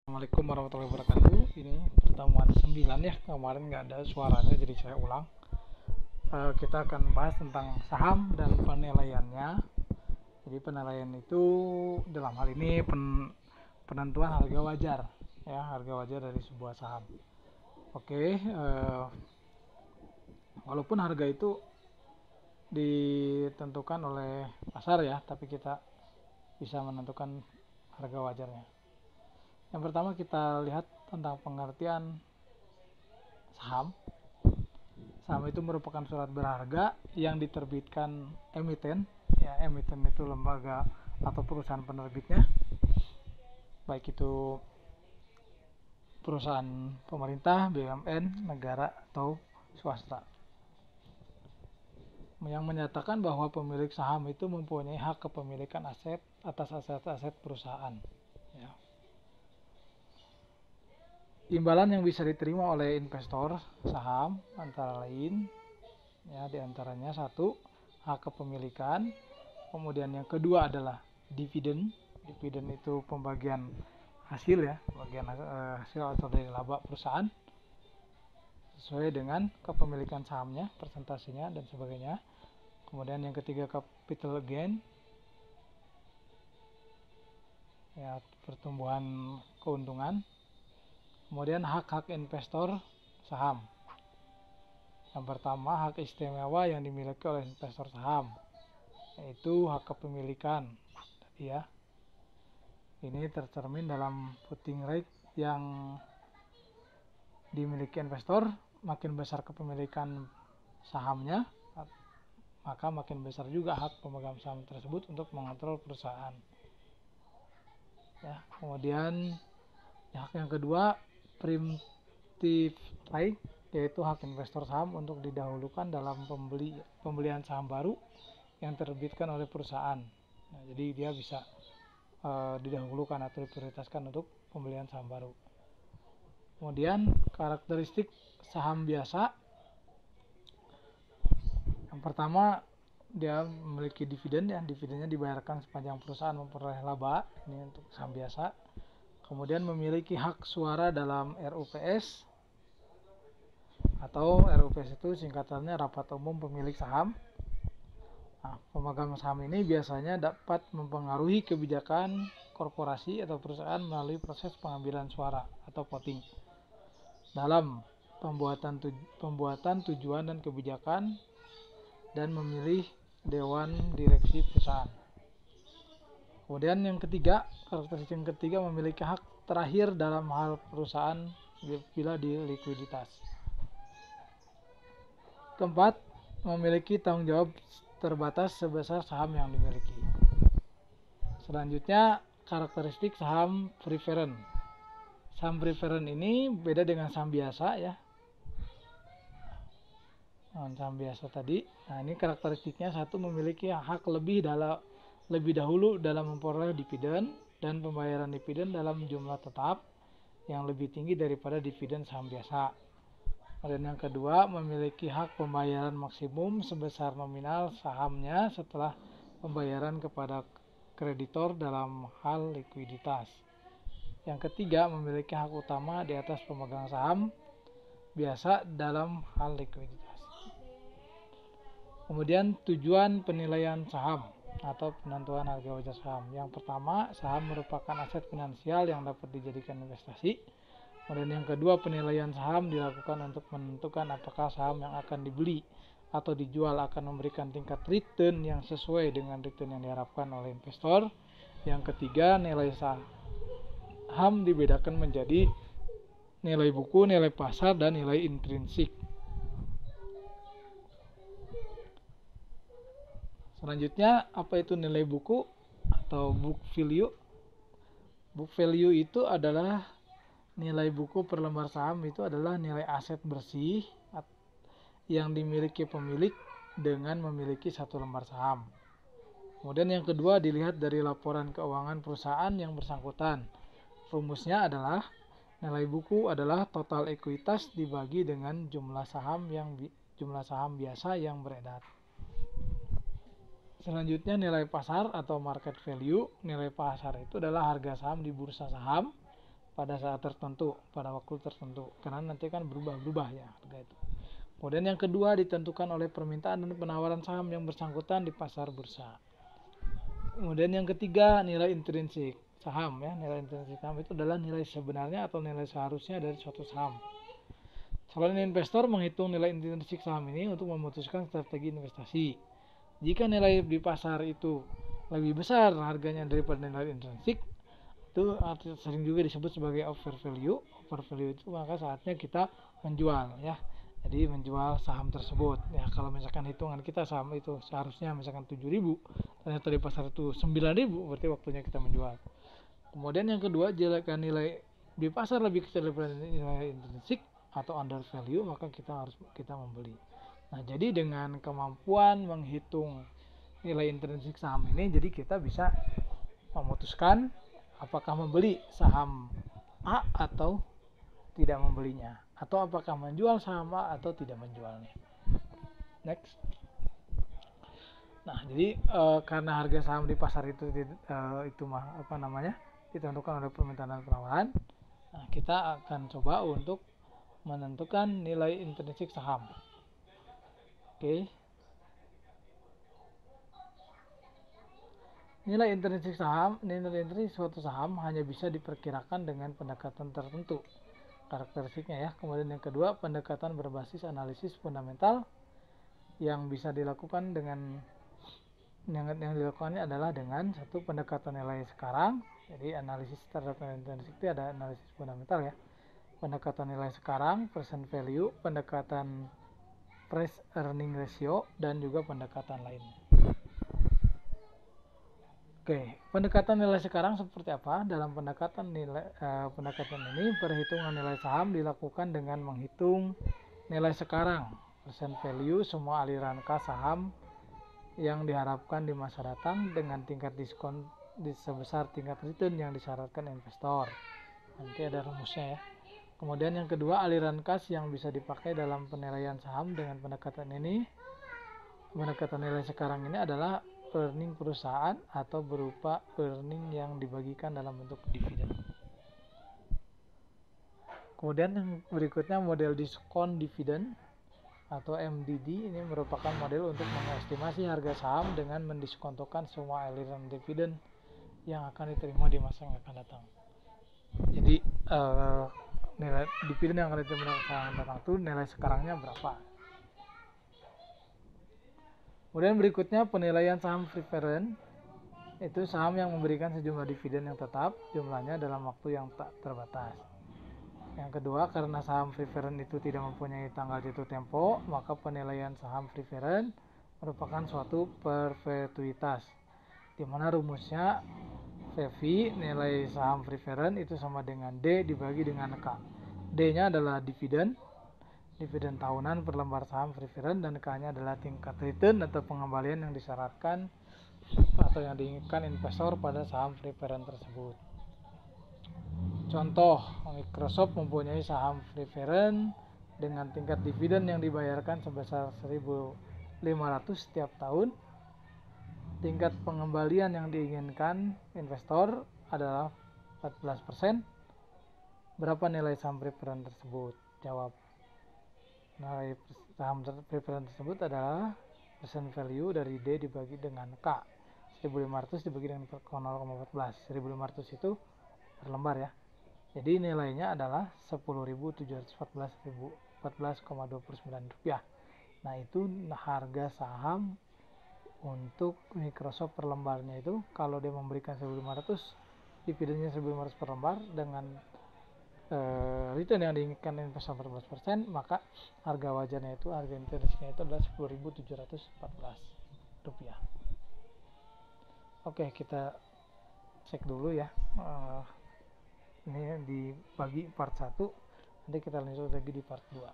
Assalamualaikum warahmatullahi wabarakatuh. Ini pertemuan 9 ya. Kemarin nggak ada suaranya jadi saya ulang. Kita akan bahas tentang saham dan penilaiannya. Jadi penilaian itu dalam hal ini penentuan harga wajar ya, harga wajar dari sebuah saham. Oke, walaupun harga itu ditentukan oleh pasar ya, tapi kita bisa menentukan harga wajarnya. Yang pertama kita lihat tentang pengertian saham. Saham itu merupakan surat berharga yang diterbitkan emiten. Ya, emiten itu lembaga atau perusahaan penerbitnya, baik itu perusahaan pemerintah, BUMN, negara atau swasta, yang menyatakan bahwa pemilik saham itu mempunyai hak kepemilikan aset atas aset-aset perusahaan. Ya. Imbalan yang bisa diterima oleh investor saham antara lain ya, diantaranya satu, hak kepemilikan. Kemudian yang kedua adalah dividen. Dividen itu pembagian hasil ya, pembagian hasil atau dari laba perusahaan sesuai dengan kepemilikan sahamnya, persentasenya dan sebagainya. Kemudian yang ketiga capital gain ya, pertumbuhan keuntungan. Kemudian hak-hak investor saham. Yang pertama, hak istimewa yang dimiliki oleh investor saham, yaitu hak kepemilikan tadi ya. Ini tercermin dalam voting rate yang dimiliki investor. Makin besar kepemilikan sahamnya, maka makin besar juga hak pemegang saham tersebut untuk mengontrol perusahaan ya. Kemudian hak yang kedua, preemptive right, yaitu hak investor saham untuk didahulukan dalam pembelian saham baru yang terbitkan oleh perusahaan. Nah, jadi dia bisa didahulukan atau diprioritaskan untuk pembelian saham baru. Kemudian karakteristik saham biasa. Yang pertama, dia memiliki dividen ya, dividennya dibayarkan sepanjang perusahaan memperoleh laba, ini untuk saham biasa. Kemudian memiliki hak suara dalam RUPS, atau RUPS itu singkatannya rapat umum pemilik saham. Nah, pemegang saham ini biasanya dapat mempengaruhi kebijakan korporasi atau perusahaan melalui proses pengambilan suara atau voting dalam pembuatan tujuan dan kebijakan dan memilih dewan direksi perusahaan. Kemudian yang ketiga, karakteristik yang ketiga, memiliki hak terakhir dalam hal perusahaan bila di likuiditas. Keempat, memiliki tanggung jawab terbatas sebesar saham yang dimiliki. Selanjutnya, karakteristik saham preference. Saham preference ini beda dengan saham biasa ya. Saham biasa tadi. Nah, ini karakteristiknya, satu, memiliki hak lebih dahulu dalam memperoleh dividen dan pembayaran dividen dalam jumlah tetap yang lebih tinggi daripada dividen saham biasa. Dan yang kedua, memiliki hak pembayaran maksimum sebesar nominal sahamnya setelah pembayaran kepada kreditor dalam hal likuiditas. Yang ketiga, memiliki hak utama di atas pemegang saham biasa dalam hal likuiditas. Kemudian tujuan penilaian saham atau penentuan harga wajar saham. Yang pertama, saham merupakan aset finansial yang dapat dijadikan investasi. Kemudian yang kedua, penilaian saham dilakukan untuk menentukan apakah saham yang akan dibeli atau dijual akan memberikan tingkat return yang sesuai dengan return yang diharapkan oleh investor. Yang ketiga, nilai saham dibedakan menjadi nilai buku, nilai pasar, dan nilai intrinsik. Selanjutnya, apa itu nilai buku atau book value? Book value itu adalah nilai buku per lembar saham, itu adalah nilai aset bersih yang dimiliki pemilik dengan memiliki satu lembar saham. Kemudian yang kedua, dilihat dari laporan keuangan perusahaan yang bersangkutan. Rumusnya adalah nilai buku adalah total ekuitas dibagi dengan jumlah saham biasa yang beredar. Selanjutnya, nilai pasar atau market value. Nilai pasar itu adalah harga saham di bursa saham pada saat tertentu, pada waktu tertentu, karena nanti kan berubah-ubah ya harga itu. Kemudian yang kedua ditentukan oleh permintaan dan penawaran saham yang bersangkutan di pasar bursa. Kemudian yang ketiga nilai intrinsik saham ya. Nilai intrinsik saham itu adalah nilai sebenarnya atau nilai seharusnya dari suatu saham. Calon investor menghitung nilai intrinsik saham ini untuk memutuskan strategi investasi. Jika nilai di pasar itu lebih besar harganya daripada nilai intrinsik, itu sering juga disebut sebagai over value. Over value itu maka saatnya kita menjual ya. Jadi menjual saham tersebut ya. Kalau misalkan hitungan kita saham itu seharusnya misalkan 7.000, ternyata di pasar itu 9.000, berarti waktunya kita menjual. Kemudian yang kedua, jika nilai di pasar lebih kecil daripada nilai intrinsik atau under value, maka kita membeli. Nah, jadi dengan kemampuan menghitung nilai intrinsik saham ini, jadi kita bisa memutuskan apakah membeli saham A atau tidak membelinya, atau apakah menjual saham A atau tidak menjualnya. Next. Nah, jadi karena harga saham di pasar itu ditentukan oleh permintaan dan penawaran, nah, kita akan coba untuk menentukan nilai intrinsik saham. Oke. Nilai intrinsik suatu saham hanya bisa diperkirakan dengan pendekatan tertentu. Karakteristiknya ya. Kemudian yang kedua, pendekatan berbasis analisis fundamental yang bisa dilakukan dengan yang dilakukannya adalah dengan satu pendekatan nilai sekarang. Jadi analisis terhadap nilai intrinsik itu ada analisis fundamental ya. Pendekatan nilai sekarang, present value, pendekatan price earning ratio, dan juga pendekatan lainnya. Oke, pendekatan nilai sekarang seperti apa? Dalam pendekatan ini perhitungan nilai saham dilakukan dengan menghitung nilai sekarang, present value, semua aliran kas saham yang diharapkan di masa datang dengan tingkat diskon sebesar tingkat return yang disyaratkan investor. Nanti ada rumusnya ya. Kemudian yang kedua, aliran kas yang bisa dipakai dalam penilaian saham dengan pendekatan ini. Pendekatan nilai sekarang ini adalah earning perusahaan atau berupa earning yang dibagikan dalam bentuk dividen. Kemudian yang berikutnya model diskon dividen atau MDD, ini merupakan model untuk mengestimasi harga saham dengan mendiskontokan semua aliran dividen yang akan diterima di masa yang akan datang. Jadi nilai dividen yang akan diterima di masa yang akan datang itu nilai sekarangnya berapa. Kemudian berikutnya penilaian saham preference, itu saham yang memberikan sejumlah dividen yang tetap jumlahnya dalam waktu yang tak terbatas. Yang kedua, karena saham preference itu tidak mempunyai tanggal jatuh tempo, maka penilaian saham preference merupakan suatu perpetuitas, di mana rumusnya PV nilai saham preference itu sama dengan D dibagi dengan K. D-nya adalah dividen tahunan per lembar saham preference, dan K-nya adalah tingkat return atau pengembalian yang disyaratkan atau yang diinginkan investor pada saham preference tersebut. Contoh, Microsoft mempunyai saham preference dengan tingkat dividen yang dibayarkan sebesar 1.500 setiap tahun. Tingkat pengembalian yang diinginkan investor adalah 14%. Berapa nilai saham preference tersebut? Jawab. Nilai saham preference tersebut adalah present value dari D dibagi dengan K. 1.500 dibagi dengan 0,14. 1.500 itu per lembar ya. Jadi nilainya adalah 10.714,29 rupiah. Nah, itu harga saham untuk Microsoft per lembarnya itu. Kalau dia memberikan 1.500, dividennya 1.500 per lembar dengan return yang diinginkan investor 14%, maka harga wajarnya itu, harga intrinsiknya itu adalah 10.714 rupiah. Oke, kita cek dulu ya. Ini dibagi part 1, nanti kita lanjut lagi di part 2.